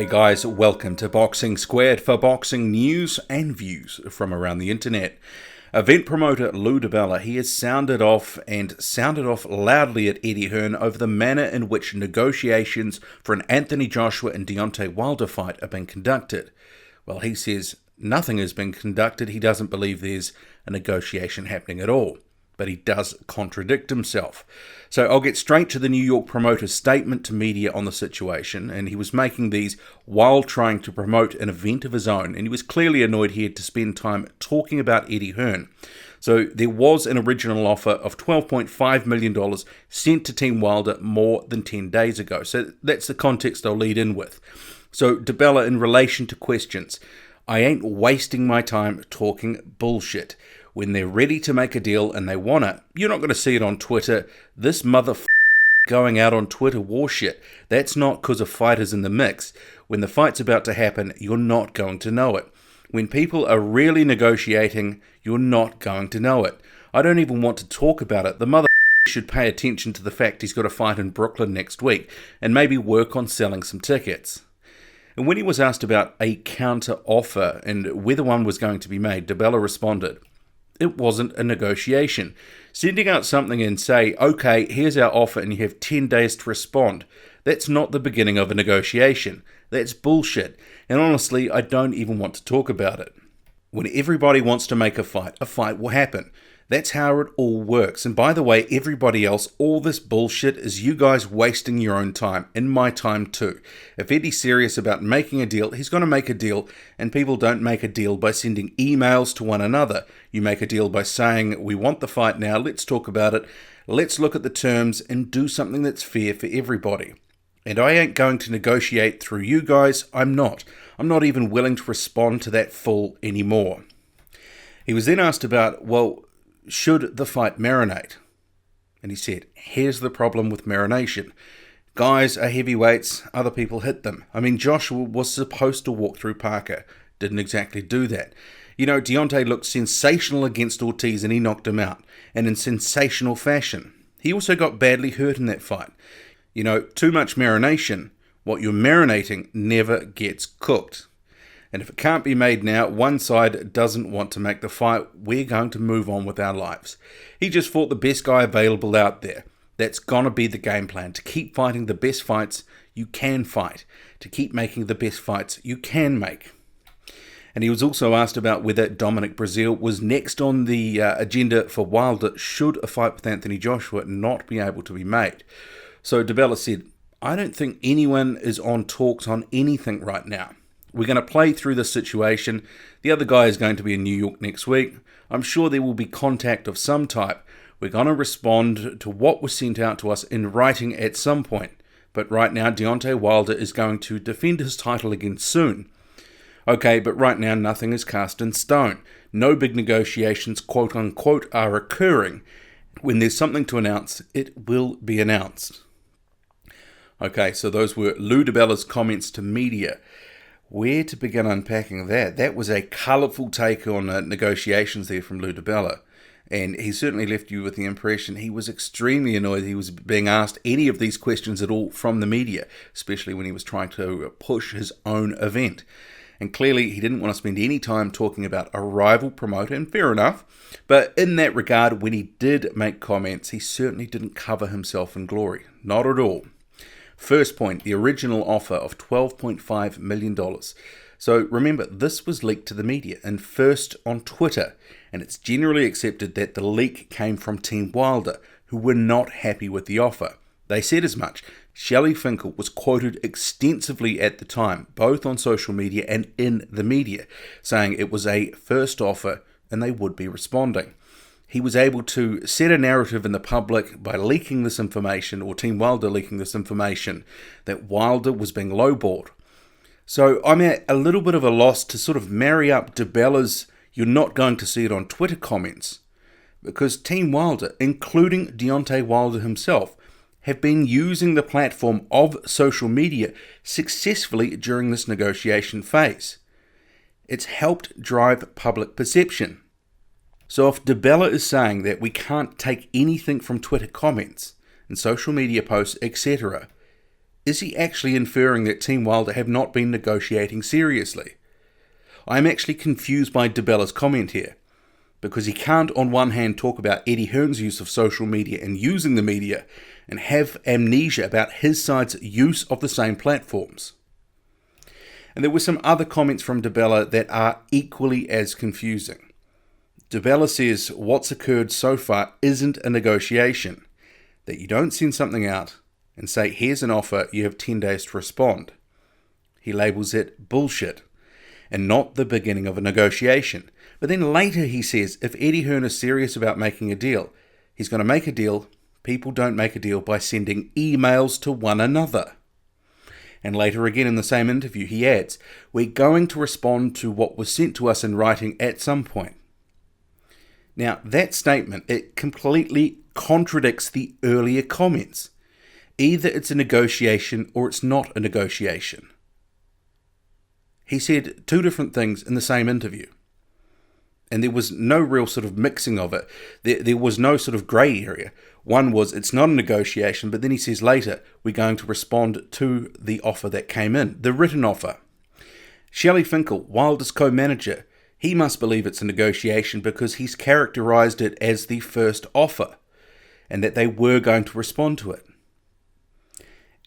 Hey guys, welcome to Boxing Squared for boxing news and views from around the internet. Event promoter Lou Dibella, he has sounded off loudly at Eddie Hearn over the manner in which negotiations for an Anthony Joshua and Deontay Wilder fight are being conducted. Well, he says nothing has been conducted. He doesn't believe there's a negotiation happening at all. But he does contradict himself. So I'll get straight to the New York promoter's statement to media on the situation, and he was making these while trying to promote an event of his own, and he was clearly annoyed he had to spend time talking about Eddie Hearn. So there was an original offer of $12.5 million sent to Team Wilder more than 10 days ago. So that's the context I'll lead in with. So Dibella, in relation to questions, I ain't wasting my time talking bullshit. When they're ready to make a deal and they want it, you're not going to see it on Twitter. This going out on Twitter war shit, that's not because a fight is in the mix. When the fight's about to happen, you're not going to know it. When people are really negotiating, you're not going to know it. I don't even want to talk about it. The should pay attention to the fact he's got a fight in Brooklyn next week and maybe work on selling some tickets. And when he was asked about a counter offer and whether one was going to be made, Dibella responded, "It wasn't a negotiation. Sending out something and say, okay, here's our offer and you have 10 days to respond. That's not the beginning of a negotiation. That's bullshit. And honestly, I don't even want to talk about it. When everybody wants to make a fight will happen. That's how it all works. And by the way, everybody else, all this bullshit is you guys wasting your own time, and my time too. If Eddie's serious about making a deal, he's going to make a deal, and people don't make a deal by sending emails to one another. You make a deal by saying, we want the fight now, let's talk about it, let's look at the terms and do something that's fair for everybody. And I ain't going to negotiate through you guys, I'm not. I'm not even willing to respond to that fool anymore." He was then asked about, should the fight marinate? And he said, here's the problem with marination. Guys are heavyweights, other people hit them. I mean, Joshua was supposed to walk through Parker. Didn't exactly do that. You know, Deontay looked sensational against Ortiz and he knocked him out. And in sensational fashion. He also got badly hurt in that fight. You know, too much marination. What you're marinating never gets cooked. And if it can't be made now, one side doesn't want to make the fight, we're going to move on with our lives. He just fought the best guy available out there. That's gonna be the game plan, to keep fighting the best fights you can fight, to keep making the best fights you can make. And he was also asked about whether Dominic Breazeale was next on the agenda for Wilder should a fight with Anthony Joshua not be able to be made. So Dibella said, I don't think anyone is on talks on anything right now. We're going to play through this situation. The other guy is going to be in New York next week. I'm sure there will be contact of some type. We're going to respond to what was sent out to us in writing at some point. But right now, Deontay Wilder is going to defend his title again soon. Okay, but right now, nothing is cast in stone. No big negotiations, quote unquote, are occurring. When there's something to announce, it will be announced. Okay, so those were Lou Dibella's comments to media. Where to begin unpacking that? That was a colourful take on negotiations there from Lou Dibella. And he certainly left you with the impression he was extremely annoyed he was being asked any of these questions at all from the media, especially when he was trying to push his own event. And clearly he didn't want to spend any time talking about a rival promoter, and fair enough. But in that regard, when he did make comments, he certainly didn't cover himself in glory. Not at all. First point, the original offer of $12.5 million. So remember, this was leaked to the media and first on Twitter, and it's generally accepted that the leak came from Team Wilder, who were not happy with the offer. They said as much. Shelley Finkel was quoted extensively at the time, both on social media and in the media, saying it was a first offer and they would be responding. He was able to set a narrative in the public by leaking this information, or Team Wilder leaking this information, that Wilder was being lowballed. So I'm at a little bit of a loss to sort of marry up Dibella's "you're not going to see it on Twitter" comments, because Team Wilder, including Deontay Wilder himself, have been using the platform of social media successfully during this negotiation phase. It's helped drive public perception. So if Dibella is saying that we can't take anything from Twitter comments and social media posts, etc., Is he actually inferring that Team Wilder have not been negotiating seriously? I am actually confused by Dibella's comment here, because he can't on one hand talk about Eddie Hearn's use of social media and using the media, and have amnesia about his side's use of the same platforms. And there were some other comments from Dibella that are equally as confusing. Dibella says what's occurred so far isn't a negotiation, that you don't send something out and say, here's an offer, you have 10 days to respond. He labels it bullshit, and not the beginning of a negotiation. But then later he says, if Eddie Hearn is serious about making a deal, he's going to make a deal. People don't make a deal by sending emails to one another. And later again in the same interview, he adds, we're going to respond to what was sent to us in writing at some point. Now, that statement, it completely contradicts the earlier comments. Either it's a negotiation or it's not a negotiation. He said two different things in the same interview. And there was no real sort of mixing of it. There was no sort of grey area. One was, it's not a negotiation, but then he says later, we're going to respond to the offer that came in, the written offer. Shelley Finkel, Wilder's co-manager, he must believe it's a negotiation because he's characterised it as the first offer, and that they were going to respond to it.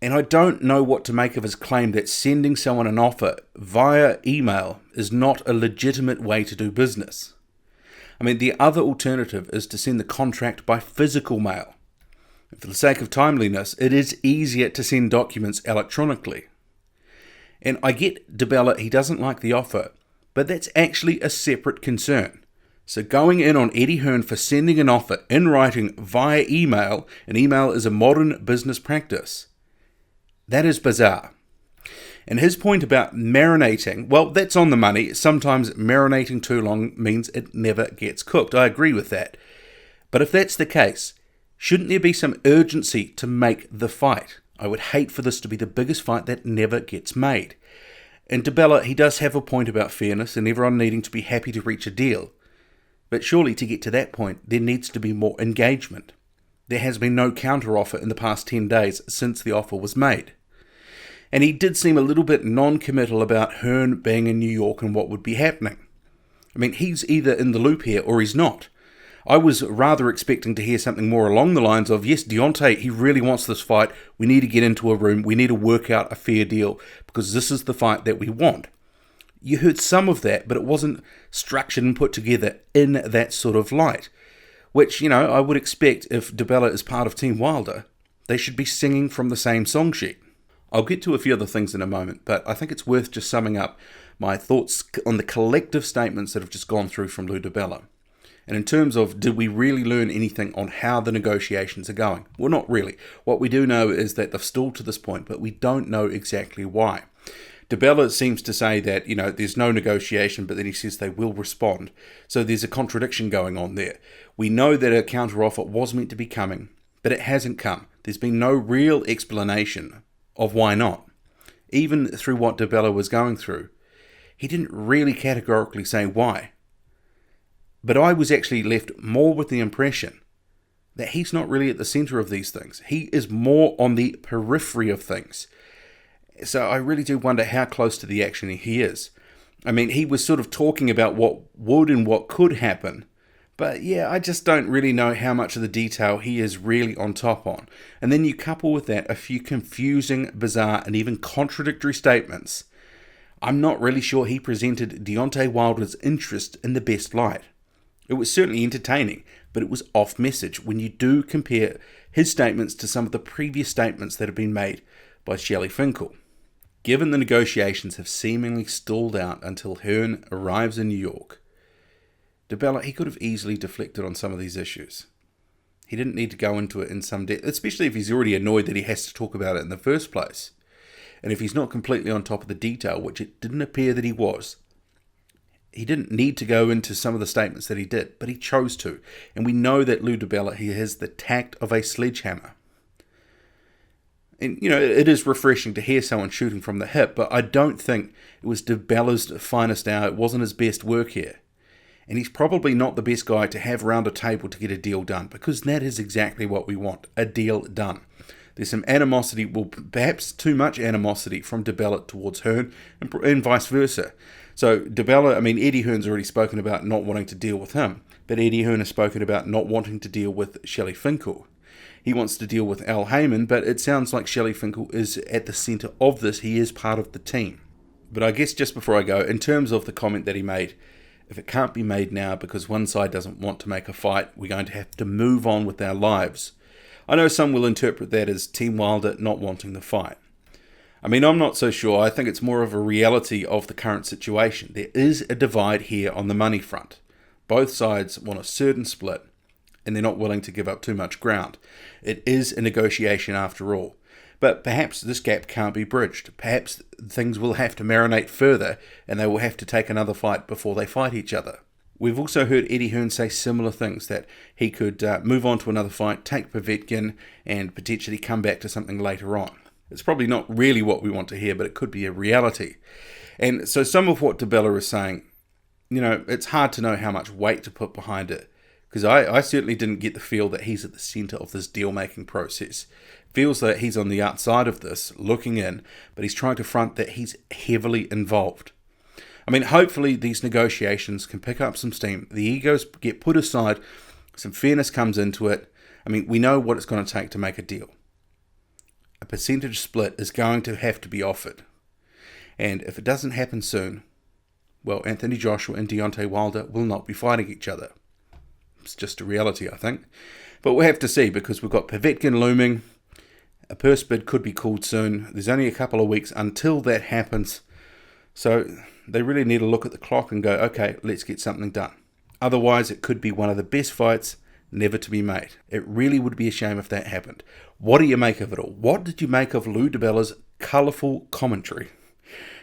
And I don't know what to make of his claim that sending someone an offer via email is not a legitimate way to do business. I mean, the other alternative is to send the contract by physical mail. And for the sake of timeliness, it is easier to send documents electronically. And I get Dibella, he doesn't like the offer, but that's actually a separate concern. So going in on Eddie Hearn for sending an offer in writing via email, and email is a modern business practice, that is bizarre. And his point about marinating, well, that's on the money. Sometimes marinating too long means it never gets cooked. I agree with that. But if that's the case, shouldn't there be some urgency to make the fight? I would hate for this to be the biggest fight that never gets made. And Dibella, he does have a point about fairness and everyone needing to be happy to reach a deal. But surely to get to that point, there needs to be more engagement. There has been no counteroffer in the past 10 days since the offer was made. And he did seem a little bit non-committal about Hearn being in New York and what would be happening. I mean, he's either in the loop here or he's not. I was rather expecting to hear something more along the lines of, yes, Deontay, he really wants this fight. We need to get into a room. We need to work out a fair deal because this is the fight that we want. You heard some of that, but it wasn't structured and put together in that sort of light, which, I would expect if Dibella is part of Team Wilder, they should be singing from the same song sheet. I'll get to a few other things in a moment, but I think it's worth just summing up my thoughts on the collective statements that have just gone through from Lou Dibella. And in terms of, did we really learn anything on how the negotiations are going? Well, not really. What we do know is that they've stalled to this point, but we don't know exactly why. Dibella seems to say that, there's no negotiation, but then he says they will respond. So there's a contradiction going on there. We know that a counteroffer was meant to be coming, but it hasn't come. There's been no real explanation of why not. Even through what Dibella was going through, he didn't really categorically say why. But I was actually left more with the impression that he's not really at the centre of these things. He is more on the periphery of things. So I really do wonder how close to the action he is. I mean, he was sort of talking about what would and what could happen. But yeah, I just don't really know how much of the detail he is really on top on. And then you couple with that a few confusing, bizarre, and even contradictory statements. I'm not really sure he presented Deontay Wilder's interest in the best light. It was certainly entertaining, but it was off message when you do compare his statements to some of the previous statements that have been made by Shelley Finkel. Given the negotiations have seemingly stalled out until Hearn arrives in New York, Dibella, he could have easily deflected on some of these issues. He didn't need to go into it in some depth, especially if he's already annoyed that he has to talk about it in the first place. And if he's not completely on top of the detail, which it didn't appear that he was, he didn't need to go into some of the statements that he did, but he chose to. And we know that Lou Dibella, he has the tact of a sledgehammer. And, it is refreshing to hear someone shooting from the hip, but I don't think it was Dibella's finest hour. It wasn't his best work here. And he's probably not the best guy to have around a table to get a deal done, because that is exactly what we want, a deal done. There's some animosity, well, perhaps too much animosity from Dibella towards Hearn and vice versa. So Dibella, Eddie Hearn's already spoken about not wanting to deal with him, but Eddie Hearn has spoken about not wanting to deal with Shelley Finkel. He wants to deal with Al Heyman, but it sounds like Shelley Finkel is at the centre of this. He is part of the team. But I guess just before I go, in terms of the comment that he made, if it can't be made now because one side doesn't want to make a fight, we're going to have to move on with our lives. I know some will interpret that as Team Wilder not wanting the fight. I'm not so sure. I think it's more of a reality of the current situation. There is a divide here on the money front. Both sides want a certain split, and they're not willing to give up too much ground. It is a negotiation after all. But perhaps this gap can't be bridged. Perhaps things will have to marinate further, and they will have to take another fight before they fight each other. We've also heard Eddie Hearn say similar things, that he could move on to another fight, take Povetkin, and potentially come back to something later on. It's probably not really what we want to hear, but it could be a reality. And so some of what Dibella is saying, it's hard to know how much weight to put behind it, because I certainly didn't get the feel that he's at the centre of this deal-making process. Feels that he's on the outside of this, looking in, but he's trying to front that he's heavily involved. Hopefully these negotiations can pick up some steam. The egos get put aside, some fairness comes into it. We know what it's going to take to make a deal. A percentage split is going to have to be offered. And if it doesn't happen soon, well, Anthony Joshua and Deontay Wilder will not be fighting each other. It's just a reality, I think. But we'll have to see, because we've got Povetkin looming. A purse bid could be called soon. There's only a couple of weeks until that happens. So they really need to look at the clock and go, okay, let's get something done. Otherwise, it could be one of the best fights never to be made. It really would be a shame if that happened. What do you make of it all? What did you make of Lou Dibella's colourful commentary?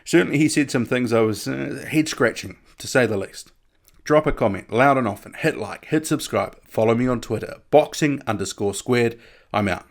Certainly he said some things I was head-scratching, to say the least. Drop a comment, loud and often, hit like, hit subscribe, follow me on Twitter, boxing_squared. I'm out.